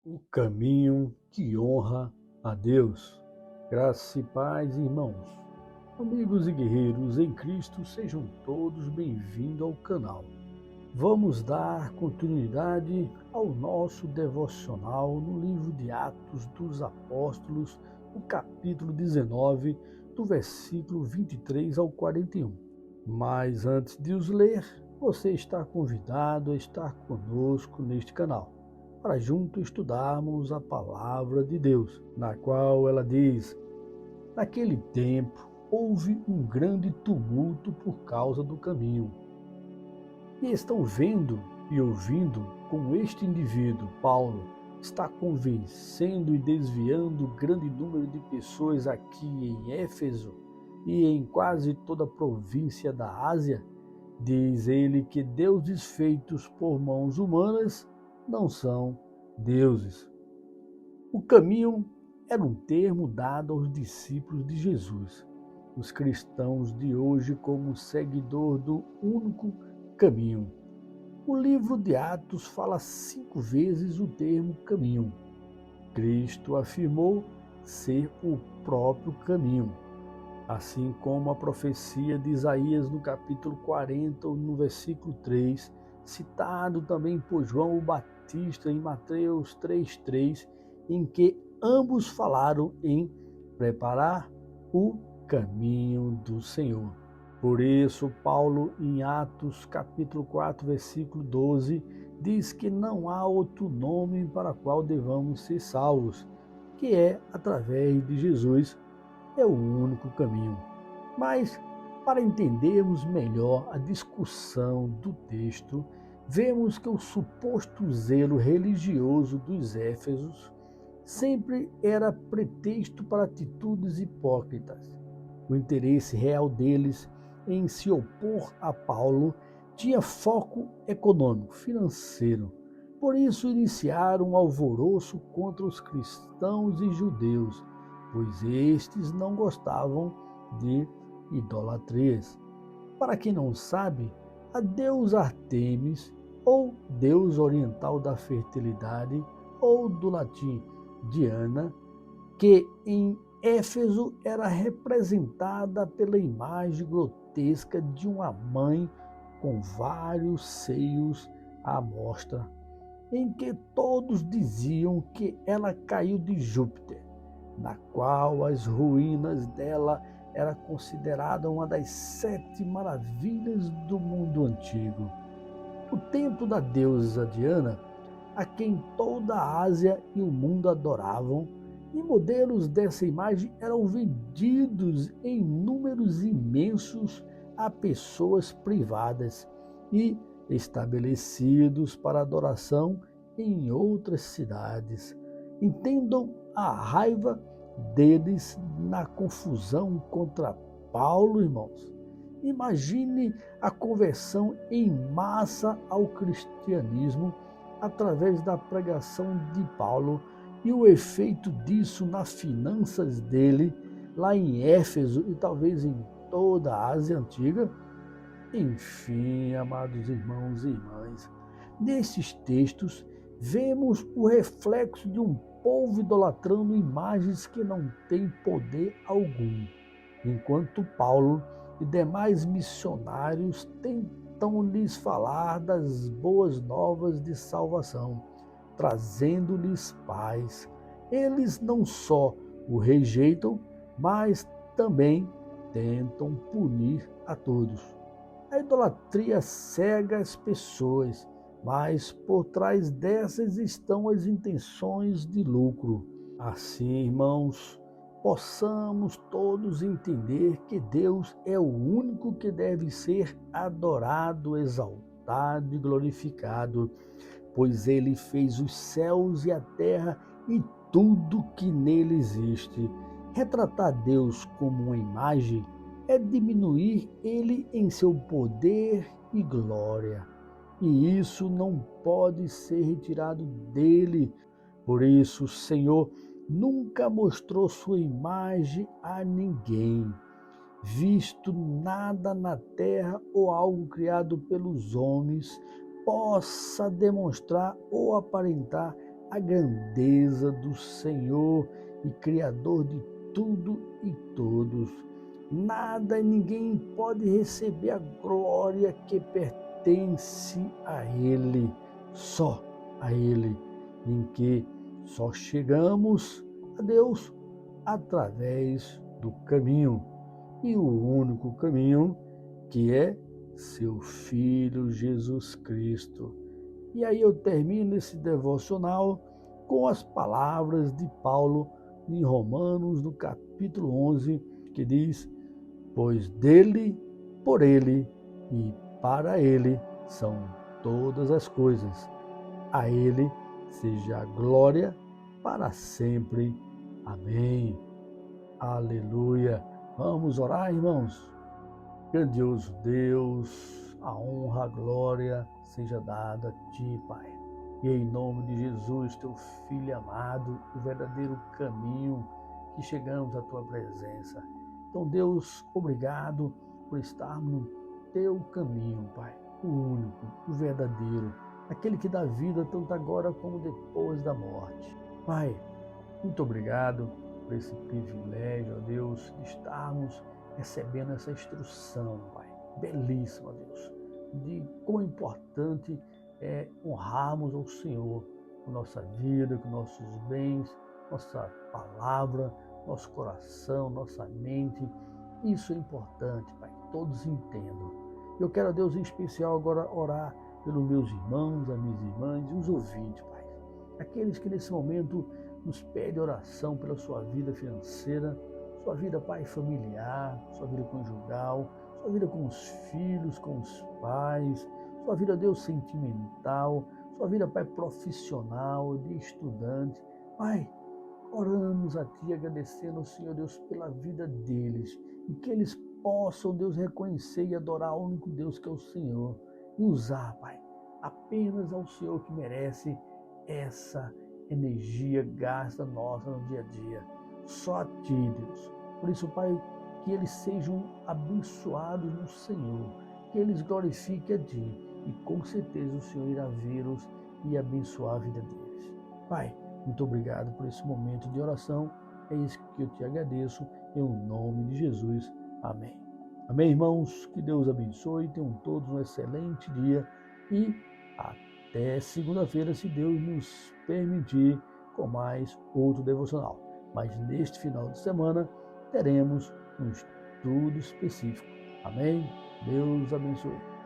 O caminho que honra a Deus. Graça e paz, irmãos. Amigos e guerreiros em Cristo, sejam todos bem-vindos ao canal. Vamos dar continuidade ao nosso devocional no livro de Atos dos Apóstolos, no capítulo 19, do versículo 23 ao 41. Mas antes de os ler, você está convidado a estar conosco neste canal, para juntos estudarmos a palavra de Deus, na qual ela diz: naquele tempo houve um grande tumulto por causa do caminho. E estão vendo e ouvindo como este indivíduo, Paulo, está convencendo e desviando grande número de pessoas aqui em Éfeso e em quase toda a província da Ásia. Diz ele que deuses feitos por mãos humanas não são deuses. O caminho era um termo dado aos discípulos de Jesus, os cristãos de hoje, como seguidor do único caminho. O livro de Atos fala 5 vezes o termo caminho. Cristo afirmou ser o próprio caminho, assim como a profecia de Isaías no capítulo 40, no versículo 3, citado também por João o Batista em Mateus 3:3, em que ambos falaram em preparar o caminho do Senhor. Por isso, Paulo, em Atos capítulo 4, versículo 12, diz que não há outro nome para qual devamos ser salvos, que é através de Jesus. É o único caminho. Mas, para entendermos melhor a discussão do texto, vemos que o suposto zelo religioso dos Éfesos sempre era pretexto para atitudes hipócritas. O interesse real deles em se opor a Paulo tinha foco econômico, financeiro. Por isso iniciaram um alvoroço contra os cristãos e judeus, pois estes não gostavam de idolatrias. Para quem não sabe, a deusa Artemis, ou deusa oriental da fertilidade, ou do latim Diana, que em Éfeso era representada pela imagem grotesca de uma mãe com vários seios à mostra, em que todos diziam que ela caiu de Júpiter, na qual as ruínas dela era considerada uma das 7 maravilhas do mundo antigo. O templo da deusa Diana, a quem toda a Ásia e o mundo adoravam, e modelos dessa imagem eram vendidos em números imensos a pessoas privadas e estabelecidos para adoração em outras cidades. Entendam a raiva deles na confusão contra Paulo, irmãos. Imagine a conversão em massa ao cristianismo através da pregação de Paulo e o efeito disso nas finanças dele, lá em Éfeso e talvez em toda a Ásia Antiga. Enfim, amados irmãos e irmãs, nesses textos vemos o reflexo de um povo idolatrando imagens que não têm poder algum, enquanto Paulo e demais missionários tentam lhes falar das boas novas de salvação, trazendo-lhes paz. Eles não só o rejeitam, mas também tentam punir a todos. A idolatria cega as pessoas, mas por trás dessas estão as intenções de lucro. Assim, irmãos, possamos todos entender que Deus é o único que deve ser adorado, exaltado e glorificado, pois Ele fez os céus e a terra e tudo que nele existe. Retratar Deus como uma imagem é diminuir Ele em seu poder e glória, e isso não pode ser retirado dele. Por isso, o Senhor nunca mostrou sua imagem a ninguém, visto nada na terra ou algo criado pelos homens possa demonstrar ou aparentar a grandeza do Senhor e Criador de tudo e todos. Nada e ninguém pode receber a glória que pertence a Ele, só a Ele, em que só chegamos a Deus através do caminho, e o único caminho que é seu Filho Jesus Cristo. E aí eu termino esse devocional com as palavras de Paulo em Romanos, no capítulo 11, que diz: pois dele, por ele e para ele são todas as coisas. A ele seja a glória para sempre. Amém. Aleluia. Vamos orar, irmãos. Grandioso Deus, a honra, a glória seja dada a Ti, Pai. E em nome de Jesus, Teu Filho amado, o verdadeiro caminho que chegamos à Tua presença. Então, Deus, obrigado por estarmos no Teu caminho, Pai. O único, o verdadeiro, aquele que dá vida tanto agora como depois da morte. Pai, muito obrigado por esse privilégio, ó Deus, de estarmos recebendo essa instrução, Pai. Belíssima, Deus, de quão importante é honrarmos ao Senhor com nossa vida, com nossos bens, nossa palavra, nosso coração, nossa mente. Isso é importante, Pai, que todos entendam. Eu quero, a Deus, em especial agora orar pelos meus irmãos, as minhas irmãs e os ouvintes, Pai. Aqueles que nesse momento nos pedem oração pela sua vida financeira, sua vida, Pai, familiar, sua vida conjugal, sua vida com os filhos, com os pais, sua vida, Deus, sentimental, sua vida, Pai, profissional, de estudante. Pai, oramos a Ti, agradecendo ao Senhor, Deus, pela vida deles e que eles possam, Deus, reconhecer e adorar o único Deus que é o Senhor e usar, Pai, apenas ao Senhor que merece essa energia gasta nossa no dia a dia. Só a Ti, Deus. Por isso, Pai, que eles sejam abençoados no Senhor, que eles glorifiquem a Ti e com certeza o Senhor irá vê-los e abençoar a vida deles. Pai, muito obrigado por esse momento de oração. É isso que eu Te agradeço, em nome de Jesus. Amém. Amém, irmãos? Que Deus abençoe. Tenham todos um excelente dia e até segunda-feira, se Deus nos permitir, com mais outro devocional. Mas neste final de semana teremos um estudo específico. Amém? Deus abençoe.